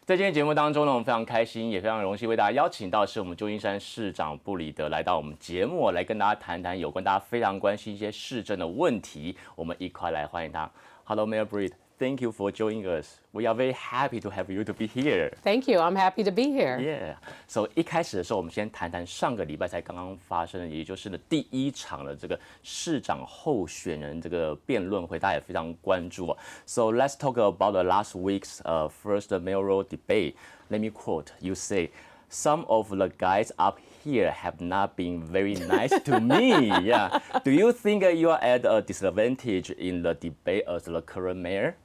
在今天节目当中呢，我们非常开心，也非常荣幸为大家邀请到是我们旧金山市长布里德来到我们节目，来跟大家谈谈有关大家非常关心一些市政的问题。我们一块来欢迎他。Hello, Mayor Breed.Thank you for joining us. We are very happy to have you to be here. Thank you. I'm happy to be here. Yeah. So 一开始的时候，我们先谈谈上个礼拜才刚刚发生的，也就是呢第一场的这个市长候选人这个辩论会，大家也非常关注啊。So let's talk about the last week's first mayoral debate. Let me quote. You say.Some of the guys up here have not been very nice to me. Yeah. Do you think you are at a disadvantage in the debate as the current mayor?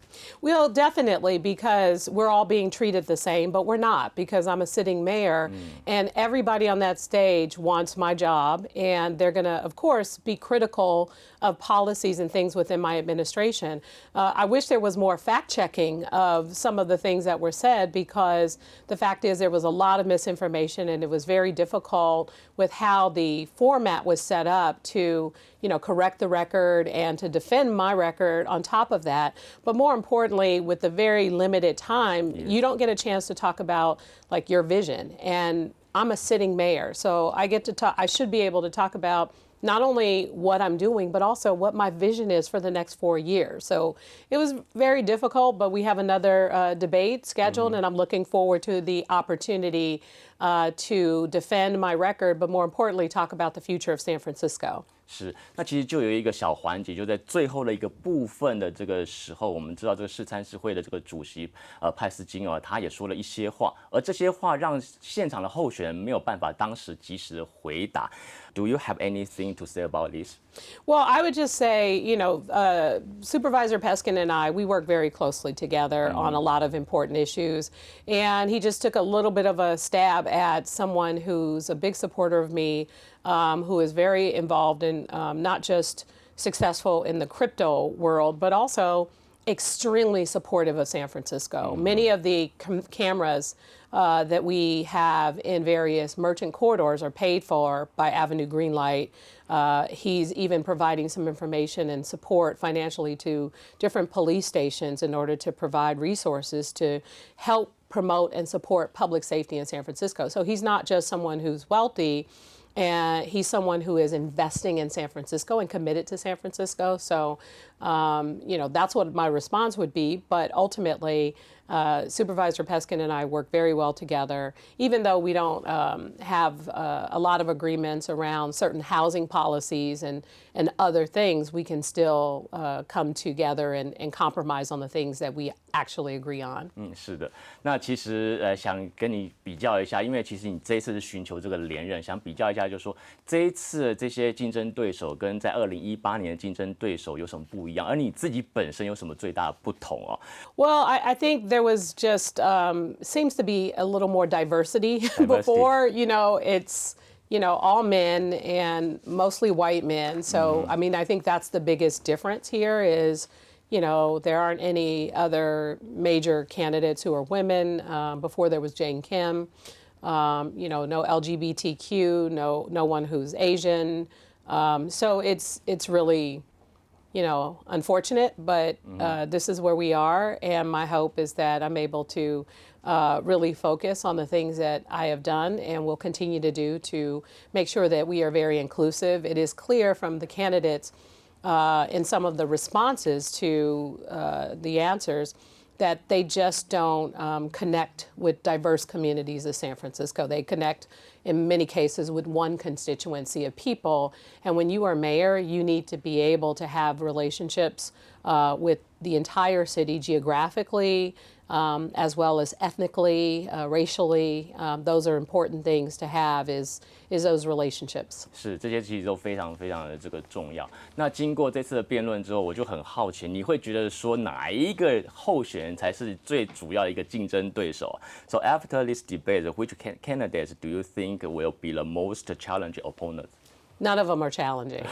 Well, definitely, because we're all being treated the same, but we're not, because I'm a sitting mayor, and everybody on that stage wants my job, and they're going to, of course, be critical of policies and things within my administration. I wish there was more fact-checking of some of the things that were said, because the fact is there was a lot of misinformation, and it was very difficult with how the format was set up to, correct the record and to defend my record on top of that. But more importantly, with the very limited time, you don't get a chance to talk about like your vision. And I'm a sitting mayor, so I get to talk. I should be able to talk about not only what I'm doing, but also what my vision is for the next 4 years. So it was very difficult, but we have another debate scheduled, and I'm looking forward to the opportunity to defend my record, but more importantly, talk about the future of San Francisco. 是，那其实就有一个小环节，就在最后的一个部分的这个时候，我们知道这个市参事会的这个主席派斯金他也说了一些话，而这些话让现场的候选人没有办法当时及时的回答。Do you have anything to say about this? Well, I would just say, Supervisor Peskin and I, we work very closely together on a lot of important issues. And he just took a little bit of a stab at someone who's a big supporter of me, who is very involved in not just successful in the crypto world, but also extremely supportive of San Francisco. Many of the cameras that we have in various merchant corridors are paid for by Avenue Greenlight. He's even providing some information and support financially to different police stations in order to provide resources to help promote and support public safety in San Francisco. So he's not just someone who's wealthy, and he's someone who is investing in San Francisco and committed to San Francisco. So, that's what my response would be. But ultimately, Supervisor Peskin and I work very well together, even though we don't have a lot of agreements around certain housing policies and other things. We can still come together and compromise on the things that we actually agree on. 是的。那其实想跟你比较一下，因为其实你这一次是寻求这个连任，想比较一下，就是说这一次这些竞争对手跟在2018年的竞争对手有什么不一样，而你自己本身有什么最大的不同哦？ Well, I think there was just seems to be a little more diversity. Before, it's all men and mostly white men. So, I mean, I think that's the biggest difference here is, there aren't any other major candidates who are women. Before there was Jane Kim, no LGBTQ, no one who's Asian. So it's really, unfortunate, but this is where we are. And my hope is that I'm able to really focus on the things that I have done and will continue to do to make sure that we are very inclusive. It is clear from the candidates in some of the responses to the answers that they just don't connect with diverse communities of San Francisco. They connect, in many cases, with one constituency of people. And when you are mayor, you need to be able to have relationships with the entire city geographically, as well as ethnically, racially. Those are important things to have is those relationships. 是，这些其实都非常非常的这个重要。那经过这次的辩论之后，我就很好奇，你会觉得说哪一个候选人才是最主要的一个竞争对手 ？So after this debate, which candidates do you think will be the most challenging opponents? None of them are challenging.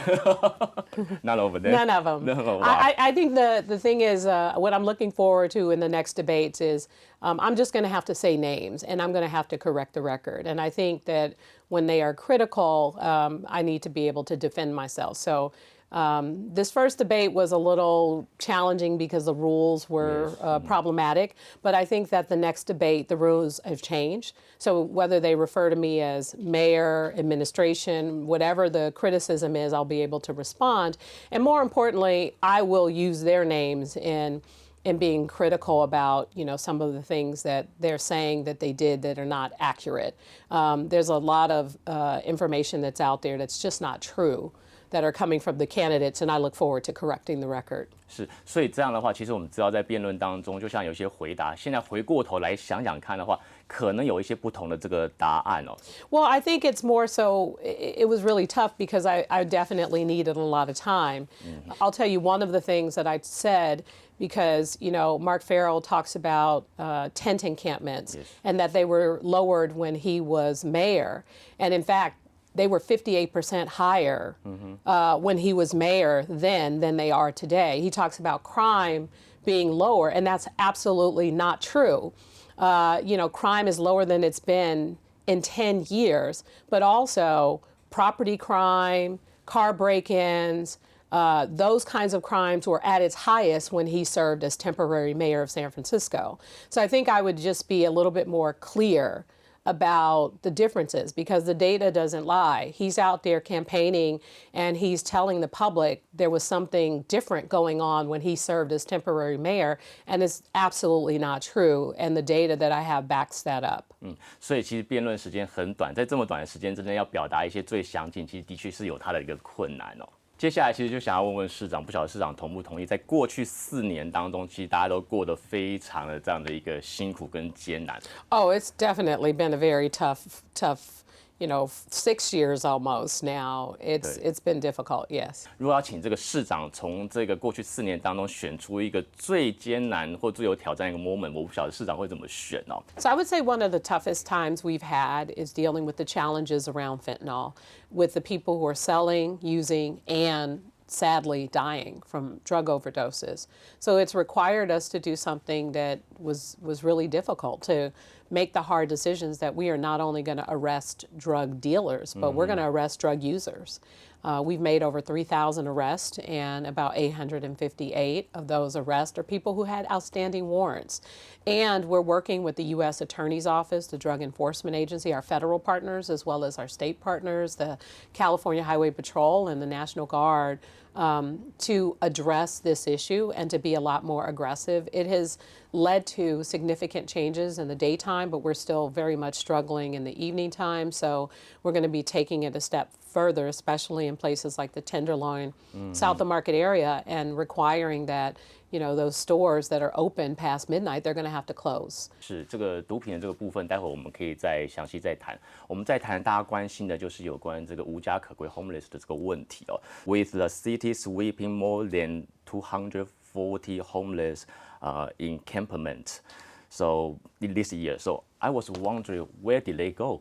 None of them. None of them. No, wow. I think the thing is, what I'm looking forward to in the next debates is I'm just going to have to say names, and I'm going to have to correct the record. And I think that when they are critical, I need to be able to defend myself. So This first debate was a little challenging because the rules were problematic, but I think that the next debate, the rules have changed. So whether they refer to me as mayor, administration, whatever the criticism is, I'll be able to respond. And more importantly, I will use their names in being critical about, some of the things that they're saying that they did that are not accurate. There's a lot of information that's out there that's just not true that are coming from the candidates, and I look forward to correcting the record. 是，所以这样的话，其实我们知道在辩论当中，就像有些回答，现在回过头来想想看的话，可能有一些不同的这个答案哦。Well, I think it's more so, it was really tough because I definitely needed a lot of time. I'll tell you one of the things that I said, because, Mark Farrell talks about tent encampments and that they were lowered when he was mayor. And in fact, they were 58% higher when he was mayor then than they are today. He talks about crime being lower, and that's absolutely not true. Crime is lower than it's been in 10 years, but also property crime, car break-ins, those kinds of crimes were at its highest when he served as temporary mayor of San Francisco. So I think I would just be a little bit more clear about the differences, because the data doesn't lie. He's out there campaigning and he's telling the public there was something different going on when he served as temporary mayor, and it's absolutely not true, and the data that I have backs that up. 所以其实辩论时间很短，在这么短的时间之内要表达一些最详尽，其实的确是有它的一个困难哦。接下来其实就想要问问市长，不晓得市长同不同意，在过去4年当中，其实大家都过得非常的这样的一个辛苦跟艰难。Oh, it's definitely been a very tough, 6 years almost now. It's been difficult, yes. 如果要请这个市长从这个过去4年当中选出一个最艰难或最有挑战的一个 moment， 我不晓得市长会怎么选哦。So I would say one of the toughest times we've had is dealing with the challenges around fentanyl, with the people who are selling, using, and sadly dying from drug overdoses. So it's required us to do something that was really difficult, to make the hard decisions that we are not only going to arrest drug dealers, but we're going to arrest drug users. We've made over 3,000 arrests, and about 858 of those arrests are people who had outstanding warrants. And we're working with the U.S. Attorney's Office, the Drug Enforcement Agency, our federal partners, as well as our state partners, the California Highway Patrol and the National Guard, to address this issue and to be a lot more aggressive. It has led to significant changes in the daytime, but we're still very much struggling in the evening time. So we're going to be taking it a step further, especially in places like the Tenderloin, South of Market area, and requiring that, those stores that are open past midnight, they're going to have to close. 是这个毒品的这个部分，待会我们可以再详细再谈。我们再谈大家关心的就是有关这个无家可归 homeless 的这个问题哦。With the city sweeping more than 240 homeless encampment, so this year, so I was wondering, where did they go?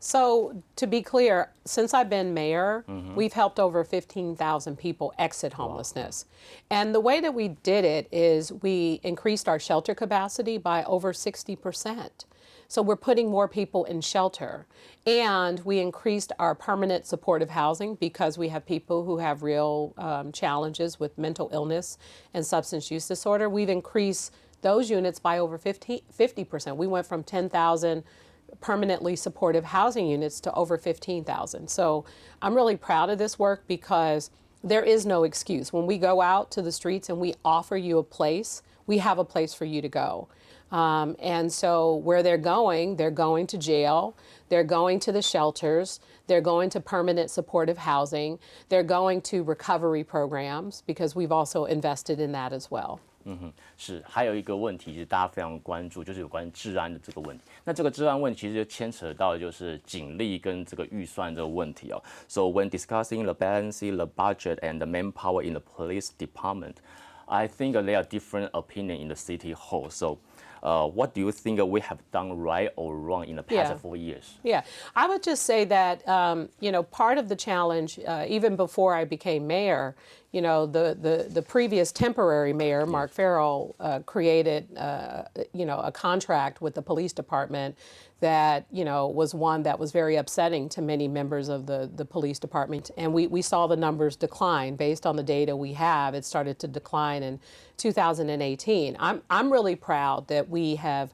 So to be clear, since I've been mayor, we've helped over 15,000 people exit homelessness. Wow. And the way that we did it is we increased our shelter capacity by over 60%. So we're putting more people in shelter. And we increased our permanent supportive housing because we have people who have real challenges with mental illness and substance use disorder. We've increased those units by over 50%. We went from 10,000 permanently supportive housing units to over 15,000. So I'm really proud of this work because there is no excuse. When we go out to the streets and we offer you a place, we have a place for you to go. And so where they're going to jail, they're going to the shelters, they're going to permanent supportive housing, they're going to recovery programs because we've also invested in that as well. 是，还有一个问题，就是大家非常关注，就是有关治安的这个问题。那这个治安问题其实就牵扯到就是警力跟这个预算这个问题哦。So when discussing the balancing the budget and the manpower in the police department, I think there are different opinions in the city hall. So what do you think we have done right or wrong in the past 4 years? Yeah, I would just say that, part of the challenge, even before I became mayor, the previous temporary mayor, Mark Farrell, created, a contract with the police department that, was one that was very upsetting to many members of the police department. And we saw the numbers decline based on the data we have. It started to decline in 2018. I'm really proud that we have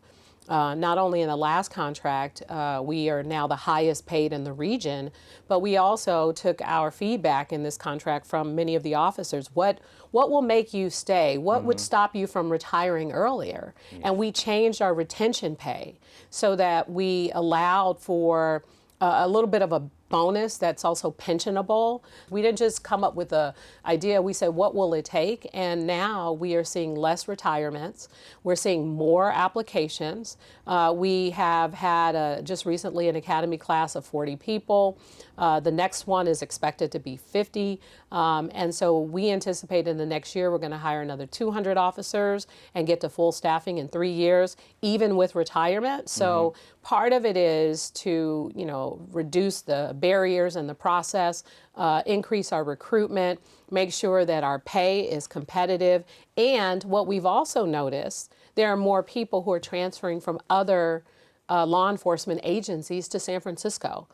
not only in the last contract, we are now the highest paid in the region, but we also took our feedback in this contract from many of the officers. What will make you stay? What would stop you from retiring earlier? And we changed our retention pay so that we allowed for a little bit of a bonus that's also pensionable. We didn't just come up with an idea. We said, what will it take? And now we are seeing less retirements. We're seeing more applications. We have had just recently an academy class of 40 people. The next one is expected to be 50. And so we anticipate in the next year we're going to hire another 200 officers and get to full staffing in 3 years, even with retirement. So part of it is to, reduce the barriers in the process, increase our recruitment, make sure that our pay is competitive. And what we've also noticed, there are more people who are transferring from other law enforcement agencies to San Francisco.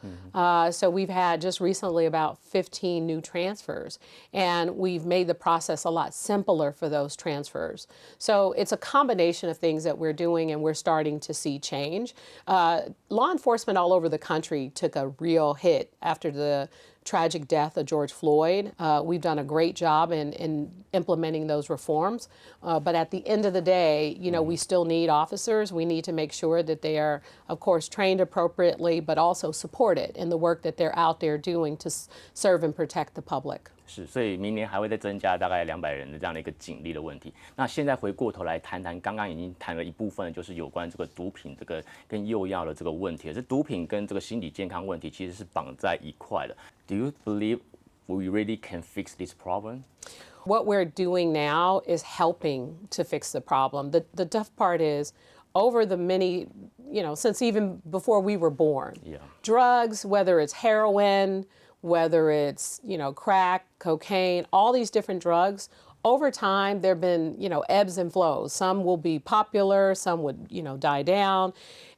So we've had just recently about 15 new transfers, and we've made the process a lot simpler for those transfers. So it's a combination of things that we're doing, and we're starting to see change. Law enforcement all over the country took a real hit after the tragic death of George Floyd. We've done a great job in implementing those reforms. But at the end of the day, we still need officers. We need to make sure that they are, of course, trained appropriately, but also supported in the work that they're out there doing to serve and protect the public. 是，所以明年还会再增加大概200人的这样的一个警力的问题。那现在回过头来谈谈，刚刚已经谈了一部分，就是有关这个毒品这个跟幼药的这个问题。这毒品跟这个心理健康问题其实是绑在一块的。Do you believe we really can fix this problem? What we're doing now is helping to fix the problem. The tough part is over the many, since even before we were born, drugs, whether it's heroin, whether it's, crack, cocaine, all these different drugs, over time, there have been, ebbs and flows. Some will be popular, some would, die down.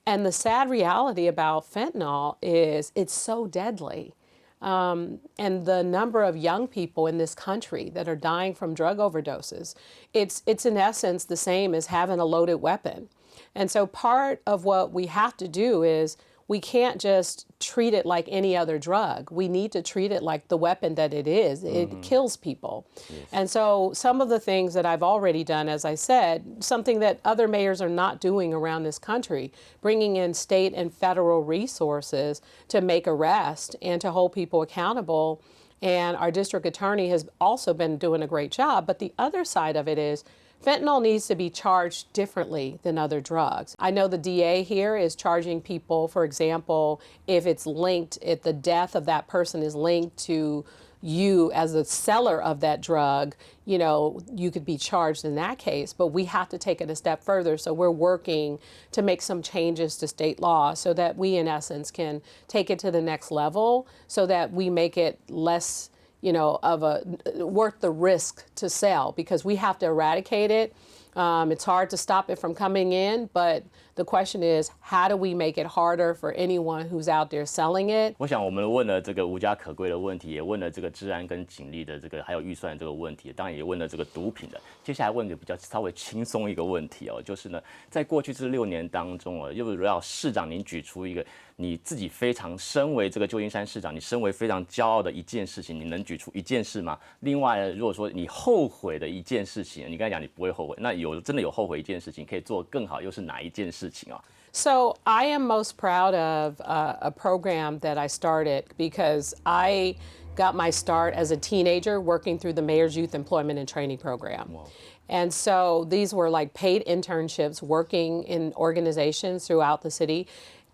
And the sad reality about fentanyl is it's so deadly. And the number of young people in this country that are dying from drug overdoses, it's in essence the same as having a loaded weapon. And so part of what we have to do is we can't just treat it like any other drug. We need to treat it like the weapon that it is. It kills people. Yes. And so some of the things that I've already done, as I said, something that other mayors are not doing around this country, bringing in state and federal resources to make arrests and to hold people accountable. And our district attorney has also been doing a great job. But the other side of it is fentanyl needs to be charged differently than other drugs. I know the DA here is charging people, for example, if it's linked, if the death of that person is linked to you as a seller of that drug, you could be charged in that case. But we have to take it a step further. So we're working to make some changes to state law so that we, in essence, can take it to the next level so that we make it less worth the risk to sell, because we have to eradicate it. It's hard to stop it from coming in, but the question is, how do we make it harder for anyone who's out there selling it? 我想我们问了这个无家可归的问题，也问了这个治安跟警力的这个还有预算的这个问题，当然也问了这个毒品的。接下来问个比较稍微轻松一个问题哦，就是呢，在过去这6年当中哦，又要市长您举出一个你自己非常身为这个旧金山市长，你身为非常骄傲的一件事情，你能举出一件事吗？另外，如果说你后悔的一件事情，你刚才讲你不会后悔，那真的有后悔一件事情可以做更好，又是哪一件事情啊？ So I am most proud of a program that I started because I got my start as a teenager working through the Mayor's Youth Employment and Training Program. Wow. And so these were like paid internships working in organizations throughout the city.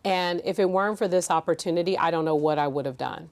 And if it weren't for this opportunity, I don't know what I would have done.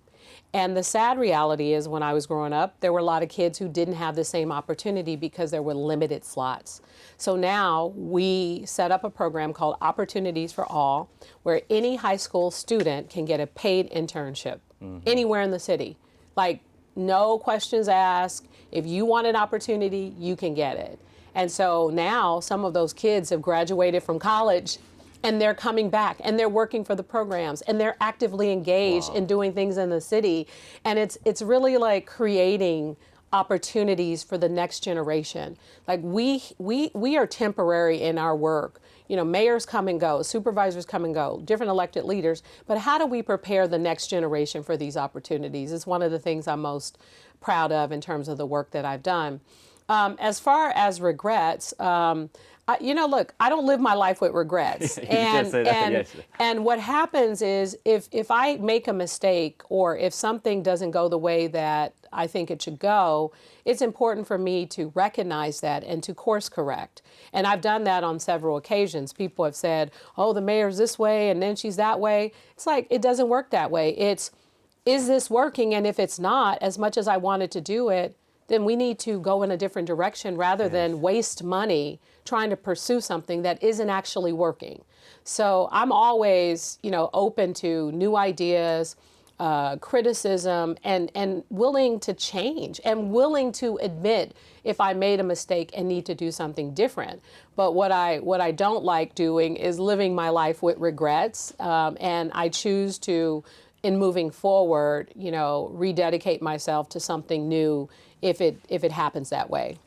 And the sad reality is when I was growing up, there were a lot of kids who didn't have the same opportunity because there were limited slots. So now we set up a program called Opportunities for All, where any high school student can get a paid internship anywhere in the city. Like no questions asked. If you want an opportunity, you can get it. And so now some of those kids have graduated from college and they're coming back and they're working for the programs and they're actively engaged in doing things in the city. And it's really like creating opportunities for the next generation. Like we are temporary in our work. You know, mayors come and go, supervisors come and go, different elected leaders, but how do we prepare the next generation for these opportunities? It's one of the things I'm most proud of in terms of the work that I've done. As far as regrets, look, I don't live my life with regrets. And what happens is if I make a mistake or if something doesn't go the way that I think it should go, it's important for me to recognize that and to course correct. And I've done that on several occasions. People have said, oh, the mayor's this way and then she's that way. It's like, it doesn't work that way. Is this working? And if it's not, as much as I wanted to do it, then we need to go in a different direction rather than waste money trying to pursue something that isn't actually working. So I'm always, open to new ideas, criticism, and willing to change and willing to admit if I made a mistake and need to do something different. But what I don't like doing is living my life with regrets, and I choose to, in moving forward, rededicate myself to something new if it happens that way.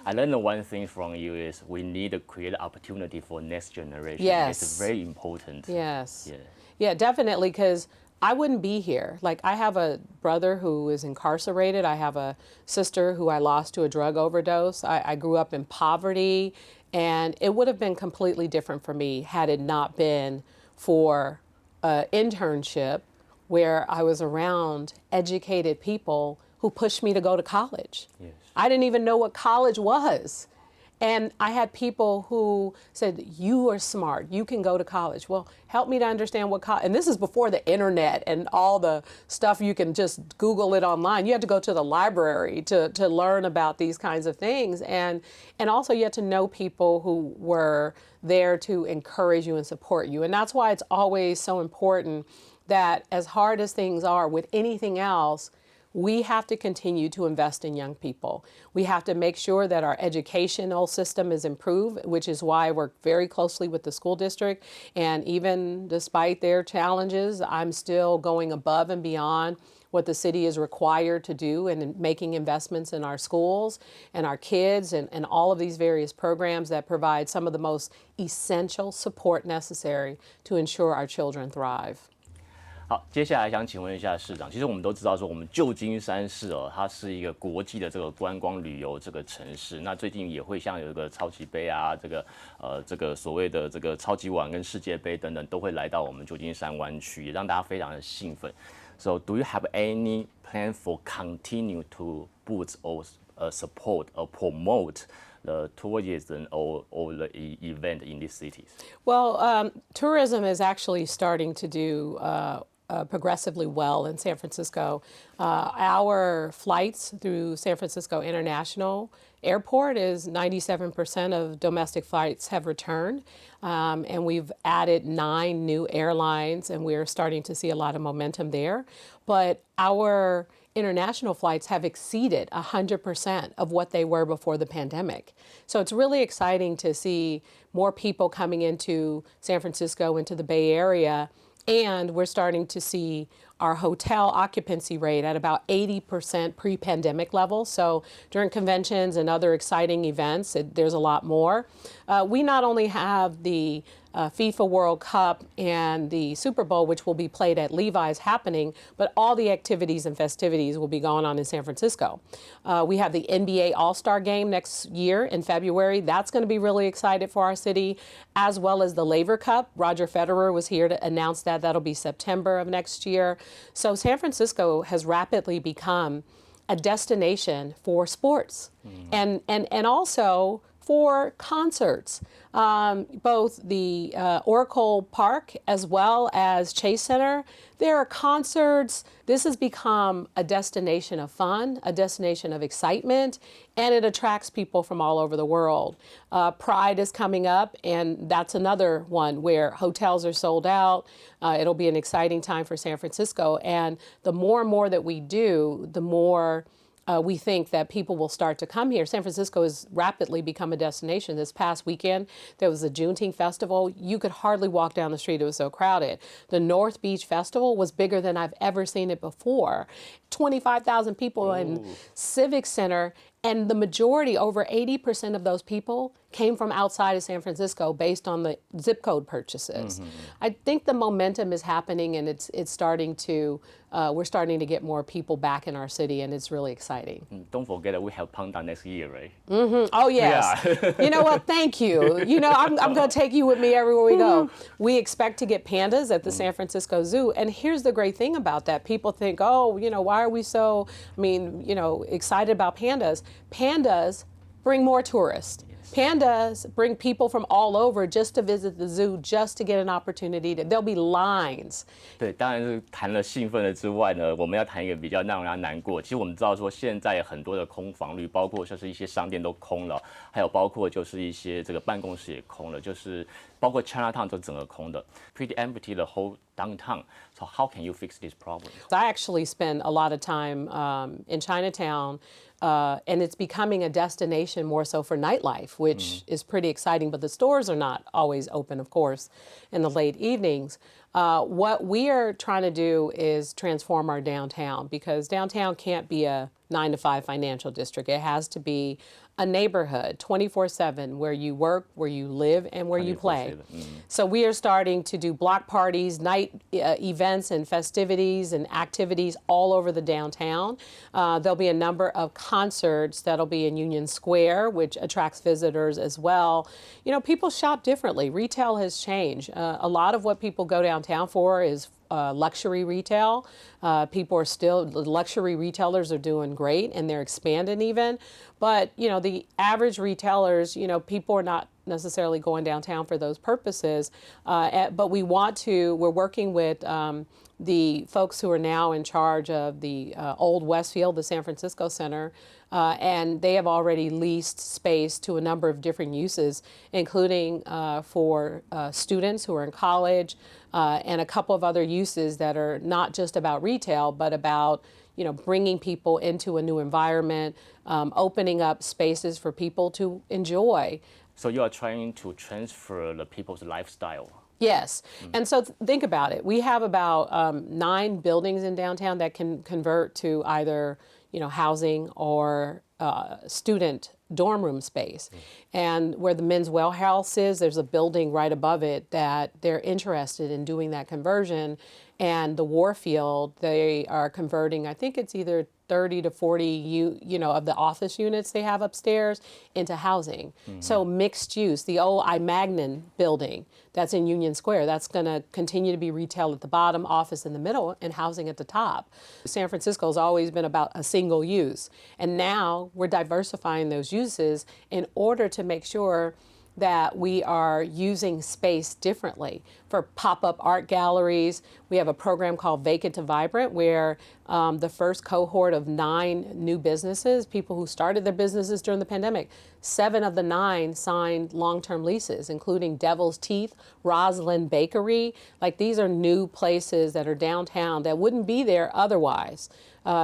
I learned one thing from you is we need to create opportunity for next generation. Yes. It's very important. Yes. Yeah, definitely, because I wouldn't be here. Like, I have a brother who is incarcerated. I have a sister who I lost to a drug overdose. I grew up in poverty, and it would have been completely different for me had it not been for an internship where I was around educated people who pushed me to go to college. Yes. I didn't even know what college was. And I had people who said, you are smart, you can go to college. Well, help me to understand what college, and this is before the internet and all the stuff you can just Google it online. You had to go to the library to learn about these kinds of things. And also you had to know people who were there to encourage you and support you. And that's why it's always so important that as hard as things are with anything else, we have to continue to invest in young people. We have to make sure that our educational system is improved, which is why I work very closely with the school district. And even despite their challenges, I'm still going above and beyond what the city is required to do and making investments in our schools and our kids and all of these various programs that provide some of the most essential support necessary to ensure our children thrive. 好，接下来想请问一下市长，其实我们都知道说，我们旧金山市它是一个国际的这个观光旅游这个城市。那最近也会像有一个超级杯啊，这个所谓的这个超级碗跟世界杯等等，都会来到我们旧金山湾区，也让大家非常的兴奋。So, do you have any plan for continue to boost or support or promote the tourism or the event in these cities? Well, tourism is actually starting to do progressively well in San Francisco. Our flights through San Francisco International Airport is 97% of domestic flights have returned. And we've added 9 new airlines, and we're starting to see a lot of momentum there. But our international flights have exceeded 100% of what they were before the pandemic. So it's really exciting to see more people coming into San Francisco, into the Bay Area. And we're starting to see our hotel occupancy rate at about 80% pre-pandemic levels. So during conventions and other exciting events, there's a lot more. We not only have the FIFA World Cup and the Super Bowl, which will be played at Levi's happening, but all the activities and festivities will be going on in San Francisco. We have the NBA All-Star Game next year in February. That's going to be really exciting for our city, as well as the Laver Cup. Roger Federer was here to announce that. That'll be September of next year. So San Francisco has rapidly become a destination for sports and also for concerts. Both the Oracle Park as well as Chase Center, there are concerts. This has become a destination of fun, a destination of excitement, and it attracts people from all over the world. Pride is coming up, and that's another one where hotels are sold out. It'll be an exciting time for San Francisco, and the more and more that we do, the more we think that people will start to come here. San Francisco has rapidly become a destination. This past weekend, there was a Juneteenth festival. You could hardly walk down the street. It was so crowded. The North Beach Festival was bigger than I've ever seen it before. 25,000 people in Civic Center. And the majority, over 80% of those people, came from outside of San Francisco based on the zip code purchases. I think the momentum is happening, and it's starting to, we're starting to get more people back in our city, and it's really exciting. Don't forget that we have Panda next year, right? Oh, yes. Yeah. You know what? Thank you. You know, I'm going to take you with me everywhere we go. We expect to get pandas at the San Francisco Zoo. And here's the great thing about that. People think, oh, you know, why are we so, excited about pandas? Pandas bring more tourists. Pandas bring people from all over just to visit the zoo, just to get an opportunity to, there'll be lines. 对，当然是谈了兴奋的之外呢，我们要谈一个比较让人家难过。其实我们知道说，现在很多的空房率，包括像是一些商店都空了，还有包括就是一些这个办公室也空了，就是包括 Chinatown 都整个空的 ，pretty empty the whole downtown. So how can you fix this problem? I actually spend a lot of time in Chinatown. And it's becoming a destination more so for nightlife, which is pretty exciting, but the stores are not always open, of course, in the late evenings. What we are trying to do is transform our downtown, because downtown can't be a 9-to-5 financial district. It has to be a neighborhood 24/7 where you work, where you live, and where you play. So we are starting to do block parties, night events and festivities and activities all over the downtown. There'll be a number of concerts that'll be in Union Square, which attracts visitors as well. You know, people shop differently. Retail has changed. A lot of what people go downtown for is luxury retail. People are still, the luxury retailers are doing great, and they're expanding even. But, you know, the average retailers, you know, people are not necessarily going downtown for those purposes. But we're working with the folks who are now in charge of the Old Westfield, the San Francisco Center, and they have already leased space to a number of different uses, including for students who are in college, and a couple of other uses that are not just about retail, but about, you know, bringing people into a new environment, opening up spaces for people to enjoy. So you are trying to transfer the people's lifestyle. Yes. And so think about it. We have about 9 buildings in downtown that can convert to either, you know, housing or student dorm room space. And where the Men's Well House is, there's a building right above it that they're interested in doing that conversion. And the Warfield, they are converting, I think it's either 30 to 40 you know, of the office units they have upstairs into housing. So mixed use. The old iMagnin building that's in Union Square, that's going to continue to be retail at the bottom, office in the middle, and housing at the top. San Francisco has always been about a single use. And now we're diversifying those uses in order to make sure that we are using space differently. For pop-up art galleries, we have a program called Vacant to Vibrant, where the first cohort of 9 new businesses, people who started their businesses during the pandemic, 7 of the 9 signed long-term leases, including Devil's Teeth, Roslyn Bakery. Like, these are new places that are downtown that wouldn't be there otherwise.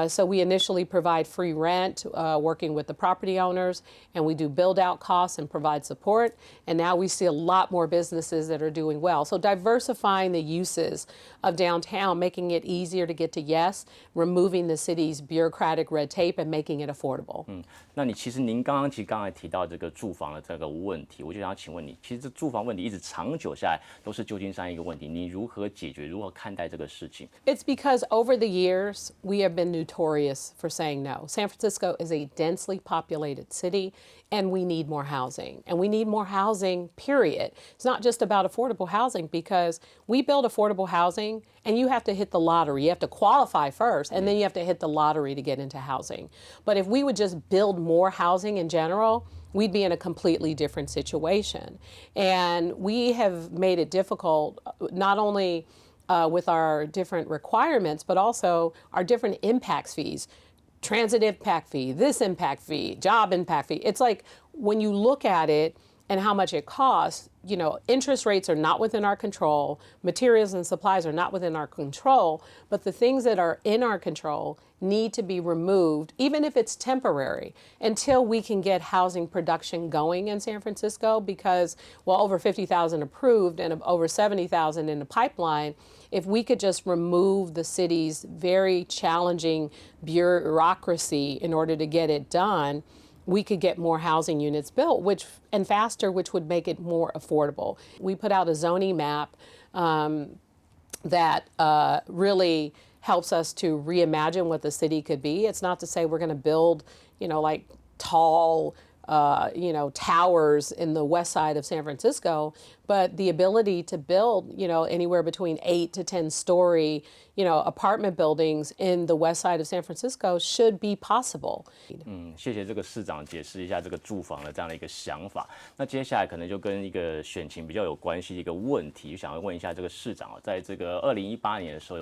So we initially provide free rent, working with the property owners, and we do build-out costs and provide support. And now we see a lot more businesses that are doing well. So diversifying the uses of downtown, making it easier to get to yes, removing the city's bureaucratic red tape and making it affordable. 那你其实您刚才提到这个住房的这个问题，我就想请问你，其实这住房问题一直长久下来都是旧金山一个问题，你如何解决，如何看待这个事情？ It's because over the years, we have been notorious for saying no. San Francisco is a densely populated city, and we need more housing. And we need more housing, period. It's not just about affordable housing, because we build affordable housing, and you have to hit the lottery. You have to qualify first, and then you have to hit the lottery to get into housing. But if we would just build more housing in general, we'd be in a completely different situation. And we have made it difficult, not only with our different requirements, but also our different impacts fees. Transit impact fee, this impact fee, job impact fee. It's like when you look at it and how much it costs, interest rates are not within our control, materials and supplies are not within our control, but the things that are in our control need to be removed, even if it's temporary, until we can get housing production going in San Francisco, because, over 50,000 approved and over 70,000 in the pipeline. If we could just remove the city's very challenging bureaucracy in order to get it done, we could get more housing units built, and faster, which would make it more affordable. We put out a zoning map that really helps us to reimagine what the city could be. It's not to say we're going to build, like tall, towers in the west side of San Francisco, but the ability to build, anywhere between 8 to 10 story, apartment buildings in the west side of San Francisco should be possible. 谢谢这个市长解释一下这个住房的这样的一个想法。那接下来可能就跟一个选情比较有关系的一个问题，就想要问一下这个市长啊，在这个2018年的时候，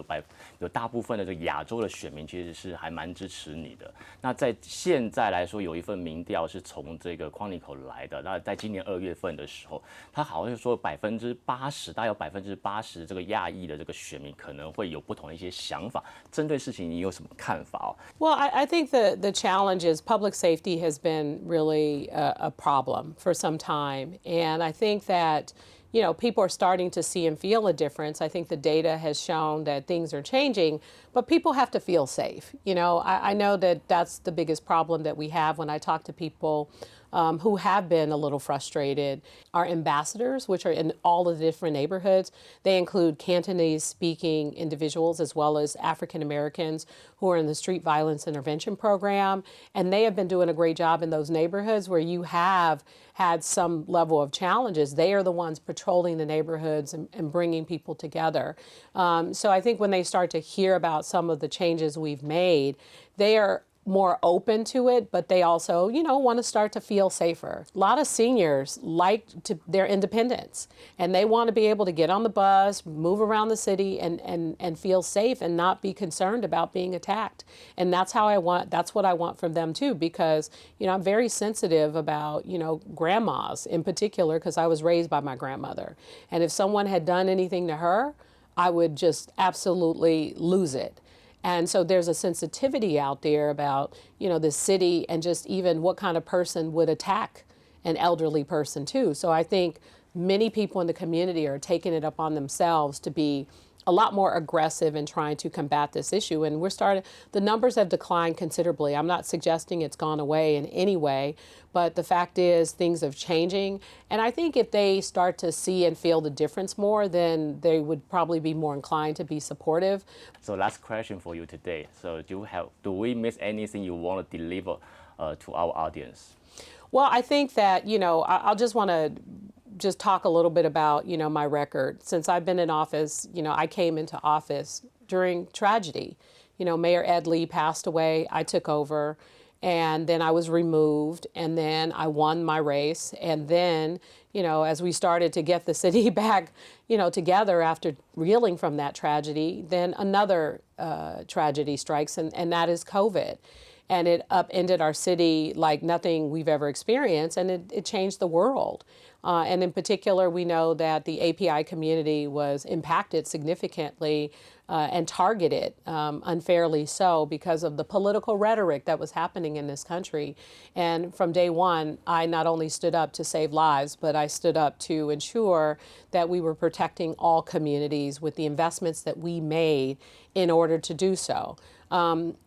有大部分的这个亚洲的选民其实是还蛮支持你的。那在现在来说，有一份民调是从这个 Chronicle 来的，那在今年2月份的时候，他好像说80%，大概有80%这个亚裔的这个选民可能会有不同的一些想法。针对事情，你有什么看法哦？ Well, I think the challenge is public safety has been really a problem for some time. And I think that, people are starting to see and feel a difference. I think the data has shown that things are changing, but people have to feel safe. I know that that's the biggest problem that we have when I talk to people who have been a little frustrated. Our ambassadors, which are in all the different neighborhoods, they include Cantonese-speaking individuals as well as African Americans who are in the Street Violence Intervention Program, and they have been doing a great job in those neighborhoods where you have had some level of challenges. They are the ones patrolling the neighborhoods and bringing people together. So I think when they start to hear about some of the changes we've made, they are more open to it, but they also, want to start to feel safer. A lot of seniors like their independence, and they want to be able to get on the bus, move around the city, and feel safe and not be concerned about being attacked. And that's what I want from them too, because, I'm very sensitive about, grandmas in particular, because I was raised by my grandmother. And if someone had done anything to her, I would just absolutely lose it. And so there's a sensitivity out there about, the city and just even what kind of person would attack an elderly person too. So I think many people in the community are taking it upon themselves to be a lot more aggressive in trying to combat this issue. And the numbers have declined considerably. I'm not suggesting it's gone away in any way, but the fact is things are changing. And I think if they start to see and feel the difference more, then they would probably be more inclined to be supportive. So last question for you today. So do we miss anything you want to deliver to our audience? Well, I think that, I'll just want to talk a little bit about, my record. Since I've been in office, I came into office during tragedy. Mayor Ed Lee passed away, I took over, and then I was removed, and then I won my race. And then, as we started to get the city back, together after reeling from that tragedy, then another tragedy strikes, and that is COVID. And it upended our city like nothing we've ever experienced, and it changed the world. And in particular, we know that the API community was impacted significantly and targeted unfairly so because of the political rhetoric that was happening in this country. And from day one, I not only stood up to save lives, but I stood up to ensure that we were protecting all communities with the investments that we made in order to do so.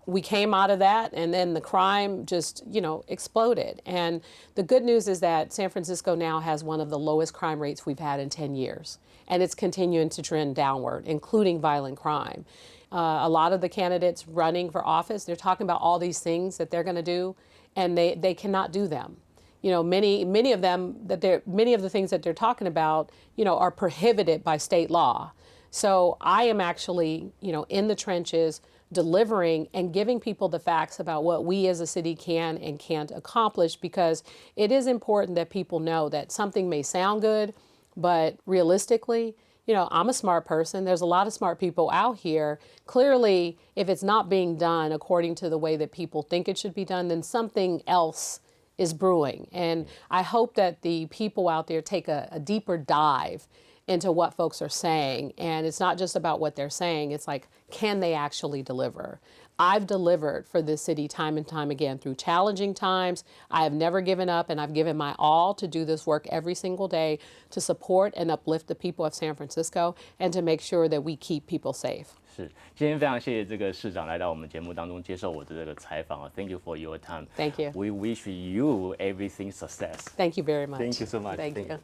We came out of that, and then the crime just, exploded. And the good news is that San Francisco now has one of the lowest crime rates we've had in 10 years. And it's continuing to trend downward, including violent crime. A lot of the candidates running for office, they're talking about all these things that they're going to do, and they cannot do them. Many of the things that they're talking about, are prohibited by state law. So I am actually, in the trenches, delivering and giving people the facts about what we as a city can and can't accomplish, because it is important that people know that something may sound good, but realistically, I'm a smart person. There's a lot of smart people out here. Clearly, if it's not being done according to the way that people think it should be done, then something else is brewing. And I hope that the people out there take a deeper dive into what folks are saying. And it's not just about what they're saying. It's like, can they actually deliver? I've delivered for this city time and time again through challenging times. I have never given up, and I've given my all to do this work every single day to support and uplift the people of San Francisco and to make sure that we keep people safe. 是，今天非常谢谢这个市长来到我们节目当中接受我的这个采访啊。Thank you for your time. Thank you. We wish you everything success. Thank you very much. Thank you so much. Thank you.